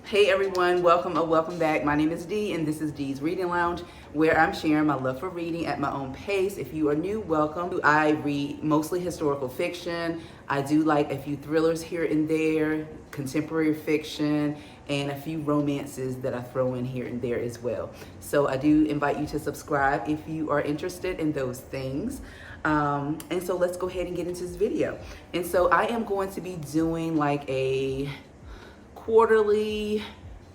Hey everyone, welcome or welcome back. My name is Dee and this is Dee's Reading Lounge, where I'm sharing my love for reading at my own pace. If you are new, welcome. I read mostly historical fiction. I do like a few thrillers here and there, contemporary fiction, and a few romances that I throw in here and there as well. So I do invite you to subscribe if you are interested in those things. And so let's go ahead and get into this video. And so I am going to be doing like a quarterly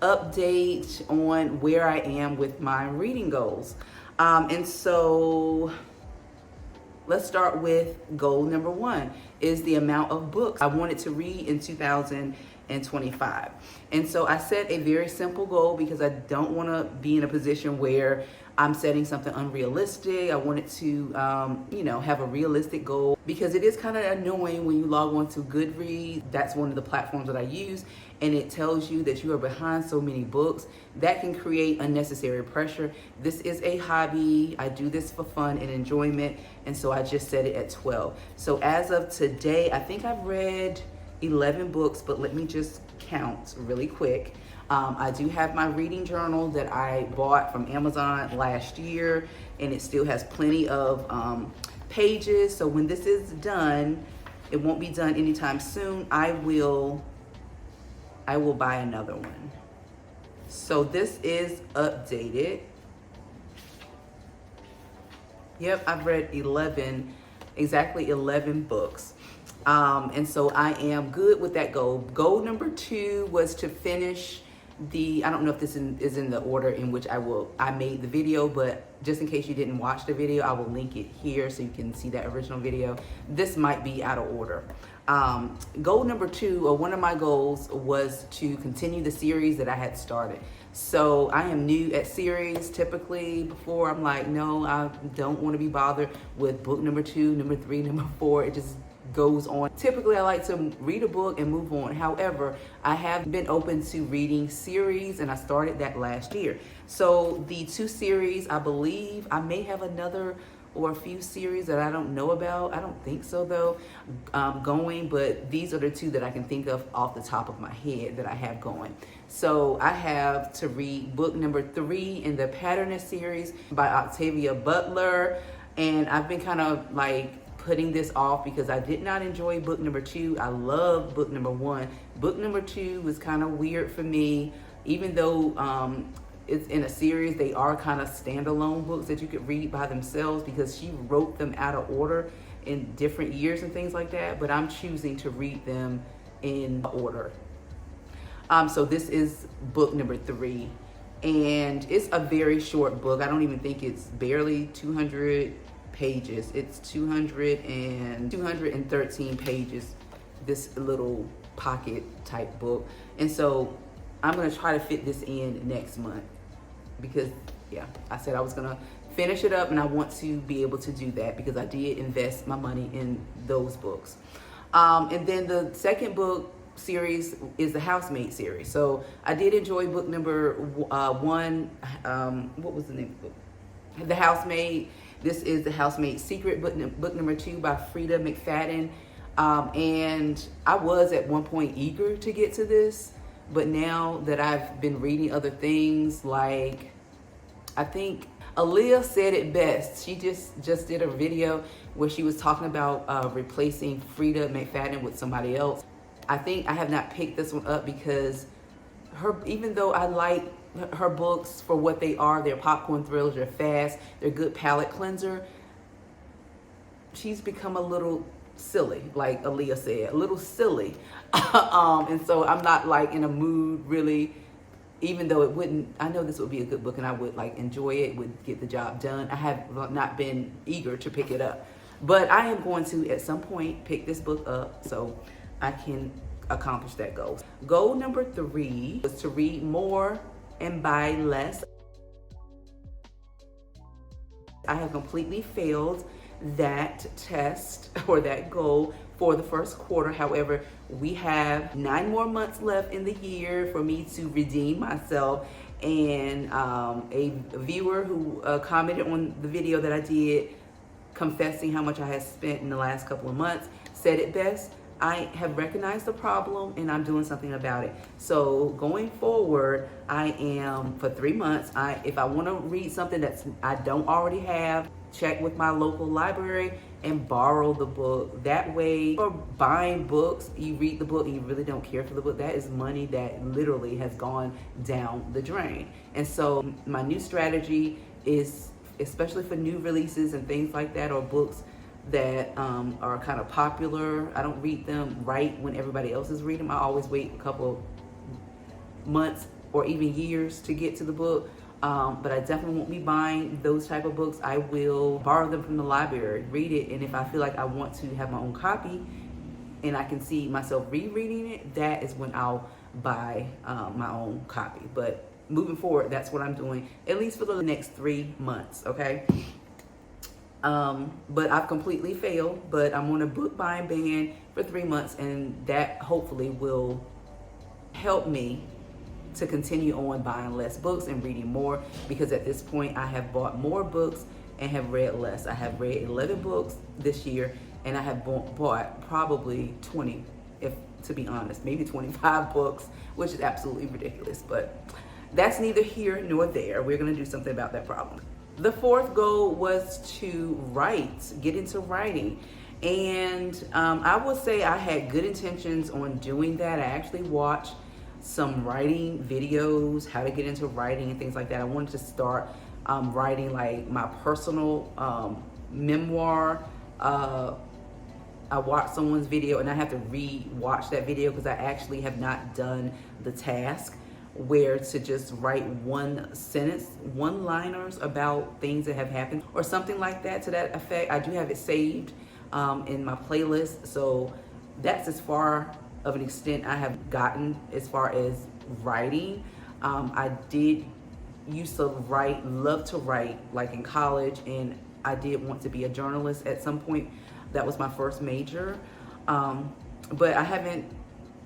update on where I am with my reading goals. And so let's start with goal number one is the amount of books I wanted to read in 2025. And so I set a very simple goal because I don't want to be in a position where I'm setting something unrealistic. I wanted to, have a realistic goal because it is kind of annoying when you log on to Goodreads. That's one of the platforms that I use, and it tells you that you are behind so many books. That can create unnecessary pressure. This is a hobby. I do this for fun and enjoyment, and so I just set it at 12. So as of today, I think I've read 11 books, but let me just count really quick. I do have my reading journal that I bought from Amazon last year, and it still has plenty of pages. So when this is done, it won't be done anytime soon. I will buy another one. So this is updated. Yep, I've read exactly 11 books. And so I am good with that goal. Goal number 2 was to finish I don't know if this is in the order in which I made the video, but just in case you didn't watch the video, I will link it here so you can see that original video. This might be out of order. Goal number 2, or one of my goals, was to continue the series that I had started. So I am new at series. Typically before, I'm like, no, I don't want to be bothered with book number 2, number 3, number 4. It just goes on. Typically, I like to read a book and move on. However, I have been open to reading series, and I started that last year. So the 2 series, I believe I may have another or a few series that I don't know about. I don't think so though, going, but these are the 2 that I can think of off the top of my head that I have going. So I have to read book number 3 in the Patternist series by Octavia Butler, and I've been kind of like putting this off because I did not enjoy book number 2. I love book number 1. Book number 2 was kind of weird for me, even though it's in a series. They are kind of standalone books that you could read by themselves because she wrote them out of order in different years and things like that, but I'm choosing to read them in order. So this is book number 3, and it's a very short book. I don't even think it's barely 200 pages. It's 213 pages, this little pocket type book. And so I'm going to try to fit this in next month because, yeah, I said I was going to finish it up, and I want to be able to do that because I did invest my money in those books. And then the second book series is the Housemaid series. So I did enjoy book number 1. What was the name of the book? The Housemaid. This is The Housemaid's Secret, book number 2 by Frida McFadden. And I was at one point eager to get to this, but now that I've been reading other things, like I think Aaliyah said it best. She just did a video where she was talking about replacing Frida McFadden with somebody else. I think I have not picked this one up because even though I like her books for what they are, they're popcorn thrillers, they're fast, they're good palate cleanser, she's become a little silly, like Aaliyah said, a little silly. And so I'm not like in a mood really, even though I know this would be a good book and I would like enjoy it, would get the job done. I have not been eager to pick it up, but I am going to at some point pick this book up so I can accomplish that goal. Goal number 3 was to read more and buy less. I have completely failed that test or that goal for the first quarter. However, we have 9 more months left in the year for me to redeem myself. And a viewer who commented on the video that I did confessing how much I had spent in the last couple of months said it best. I have recognized the problem and I'm doing something about it. So going forward, I am for 3 months. If I want to read something that I don't already have, check with my local library and borrow the book. That way, for buying books, you read the book and you really don't care for the book, that is money that literally has gone down the drain. And so my new strategy is, especially for new releases and things like that, or books that are kind of popular, I don't read them right when everybody else is reading them. I always wait a couple months or even years to get to the book. But I definitely won't be buying those type of books. I will borrow them from the library, read it, and if I feel like I want to have my own copy and I can see myself rereading it, that is when I'll buy my own copy. But moving forward, that's what I'm doing, at least for the next 3 months, okay? But I've completely failed, but I'm on a book buying ban for 3 months, and that hopefully will help me to continue on buying less books and reading more, because at this point I have bought more books and have read less. I have read 11 books this year, and I have bought probably 20, if to be honest, maybe 25 books, which is absolutely ridiculous, but that's neither here nor there. We're gonna do something about that problem. The fourth goal was to write, get into writing. And I will say I had good intentions on doing that. I actually watched some writing videos, how to get into writing and things like that. I wanted to start writing like my personal memoir. I watched someone's video and I have to re-watch that video because I actually have not done the task where to just write one sentence, one-liners about things that have happened or something like that, to that effect. I do have it saved in my playlist, so that's as far of an extent I have gotten as far as writing. I did used to write, love to write, like in college, and I did want to be a journalist at some point. That was my first major, but I haven't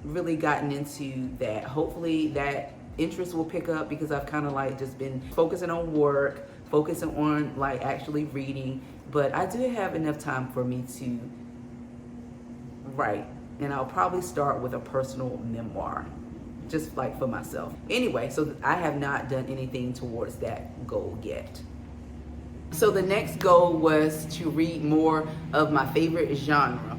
really gotten into that. Hopefully that interest will pick up because I've kind of like just been focusing on work, focusing on like actually reading, but I do have enough time for me to write, and I'll probably start with a personal memoir, just like for myself. Anyway, so I have not done anything towards that goal yet. So the next goal was to read more of my favorite genre,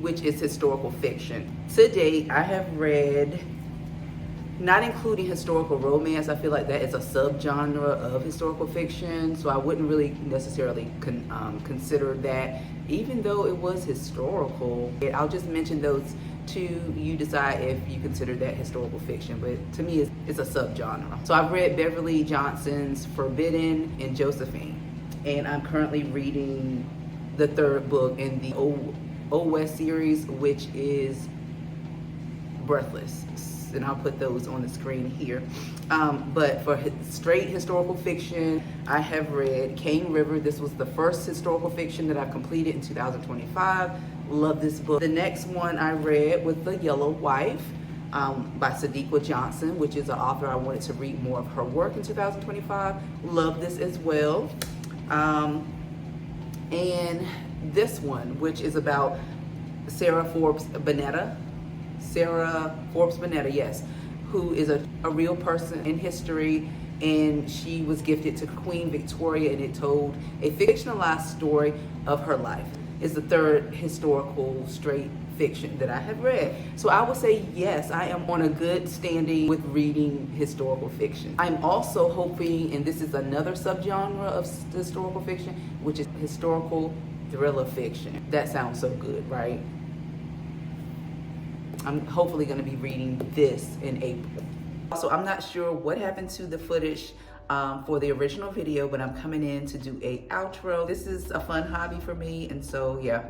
which is historical fiction. To date, I have read, not including historical romance, I feel like that is a subgenre of historical fiction, so I wouldn't really necessarily consider that, even though it was historical. I'll just mention those two, you decide if you consider that historical fiction, but to me it's a subgenre. So I've read Beverly Johnson's Forbidden and Josephine, and I'm currently reading the third book in the Old West series, which is Breathless, and I'll put those on the screen here. But for straight historical fiction, I have read Cane River. This was the first historical fiction that I completed in 2025. Love this book. The next one I read was The Yellow Wife by Sadiqa Johnson, which is an author I wanted to read more of her work in 2025. Love this as well. And this one, which is about Sarah Forbes Bonetta, yes, who is a real person in history, and she was gifted to Queen Victoria, and it told a fictionalized story of her life. It's the third historical straight fiction that I have read. So I would say yes, I am on a good standing with reading historical fiction. I'm also hoping, and this is another subgenre of historical fiction, which is historical thriller fiction. That sounds so good, right? I'm hopefully going to be reading this in April. Also, I'm not sure what happened to the footage for the original video, but I'm coming in to do a outro. This is a fun hobby for me, and so yeah,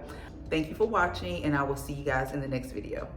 thank you for watching, and I will see you guys in the next video.